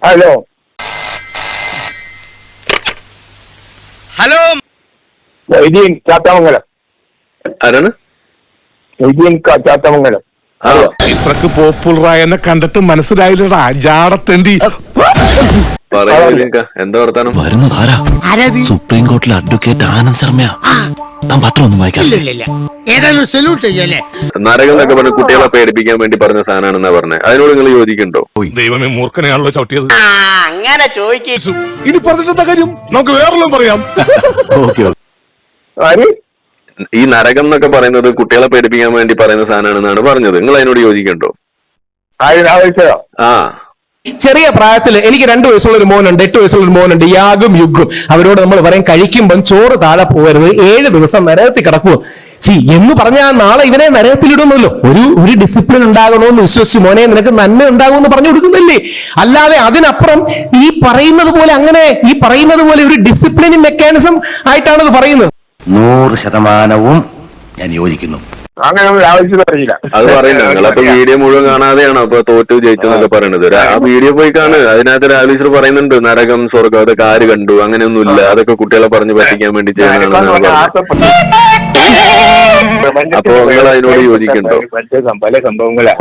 Hello hello Moideen Chathamangalam. ആരാണ്? മൊയ്തീൻ ചാത്തമംഗലം. ഇത്രക്ക് പോപ്പുലറായ എന്നെ കണ്ടിട്ട് മനസ്സിലായില്ലടാ ജാടത്തേണ്ടി. എന്താ വർത്താനം? വരുന്നതാരാ? സുപ്രീം കോടതിയിലെ അഡ്വക്കേറ്റ് ആനന്ദ് ശർമ്മയാ. താൻ പത്രം ഒന്നും വായിക്കാം. നരകം എന്നൊക്കെ പറഞ്ഞ കുട്ടികളെ പേടിപ്പിക്കാൻ വേണ്ടി പറഞ്ഞ സാധനമാണെന്നാ പറഞ്ഞത്. അതിനോട് നിങ്ങൾ യോജിക്കുന്നുണ്ടോ? ദൈവമേ, മൂർഖനെയാണല്ലോ ചവിട്ടിയത്. അങ്ങനെ ചോദിക്കും. ഇനി പറഞ്ഞിട്ടെന്താ കാര്യം? നമുക്ക് വേറെല്ലാം പറയാം. ഈ നരകം എന്നൊക്കെ പറയുന്നത് കുട്ടികളെ പേടിപ്പിക്കാൻ വേണ്ടി പറയുന്ന സാധനമാണെന്നാണ് പറഞ്ഞത്. നിങ്ങൾ അതിനോട് യോജിക്കുന്നുണ്ടോ? ആ, ചെറിയ പ്രായത്തിൽ എനിക്ക് 2 വയസ്സുള്ള ഒരു മോനുണ്ട്, 8 വയസ്സുള്ള ഒരു മോനുണ്ട്, യാഗും യുഗും. അവരോട് നമ്മൾ പറയും കഴിക്കുമ്പം ചോറ് താഴെ പോകരുത്, 7 ദിവസം നരകത്തിൽ കിടക്കുക. എന്ന് പറഞ്ഞാൽ നാളെ ഇവനെ നരകത്തിലിടുന്നല്ലോ. ഒരു ഡിസിപ്ലിൻ ഉണ്ടാകണമെന്ന് വിശ്വസിച്ച് മോനെ നിനക്ക് നന്മ ഉണ്ടാകുമെന്ന് പറഞ്ഞു കൊടുക്കുന്നില്ലേ? അല്ലാതെ അതിനപ്പുറം ഈ പറയുന്നത് പോലെ അങ്ങനെ ഈ പറയുന്നത് പോലെ ഒരു ഡിസിപ്ലിനിങ് മെക്കാനിസം ആയിട്ടാണത് പറയുന്നത്. 100% ഞാൻ യോജിക്കുന്നു. അങ്ങനെ ആവശ്യം അറിയില്ല. അത് പറയുന്നത് നിങ്ങളപ്പോ വീഡിയോ മുഴുവൻ കാണാതെയാണോ അപ്പൊ തോറ്റു ജയിച്ചെന്നൊക്കെ പറയുന്നത്? ആ വീഡിയോ പോയി കാണ്. അതിനകത്ത് രാജേശ്വർ പറയുന്നുണ്ട് നരകം സ്വർഗം അതൊക്കെ ആര് കണ്ടു, അങ്ങനെയൊന്നുമില്ല, അതൊക്കെ കുട്ടികളെ പറഞ്ഞ് പറ്റിക്കാൻ വേണ്ടി ചെയ്യുന്നതാണ്. അപ്പൊ നിങ്ങൾ അതിനോട് യോജിക്കുന്നുണ്ടോ? പല സംഭവങ്ങളാണ്.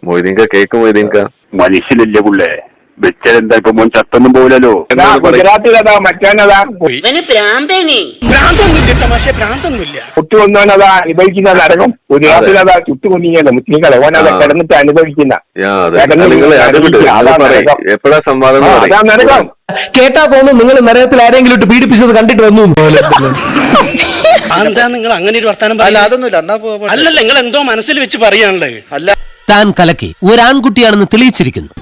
മൊയ്തീൻക കേക്ക് മൊയ്തീൻക മനുഷ്യനല്ലേ പുള്ളേ, വെച്ചെന്താ ഇപ്പൊ മോൻ ചത്തൊന്നും പോലല്ലോ. ഗുജറാത്തിലതാ മറ്റാനതാ കുട്ടി ഒന്നോനതാ അനുഭവിക്കുന്ന നരകം. ഗുജറാത്തിലതാ ചുട്ടു കൊന്നിങ്ങല്ലോ മുസ്ലിങ്ങളെ ഓനതാ കിടന്നിട്ട് അനുഭവിക്കുന്ന എപ്പോഴാ സംവാദം? അതാ നരകം. കേട്ടാ തോന്നുന്നു നിങ്ങൾ നരകത്തിൽ ആരെങ്കിലും ഇട്ട് പീഡിപ്പിച്ചത് കണ്ടിട്ട് വന്നു. എന്താ നിങ്ങൾ അങ്ങനെ ഒരു വർത്താനം? അല്ലല്ല, നിങ്ങൾ എന്തോ മനസ്സിൽ വെച്ച് പറയാനുള്ളത്. താൻ കലക്കി ഒരാൺകുട്ടിയാണെന്ന് തെളിയിച്ചിരിക്കുന്നു.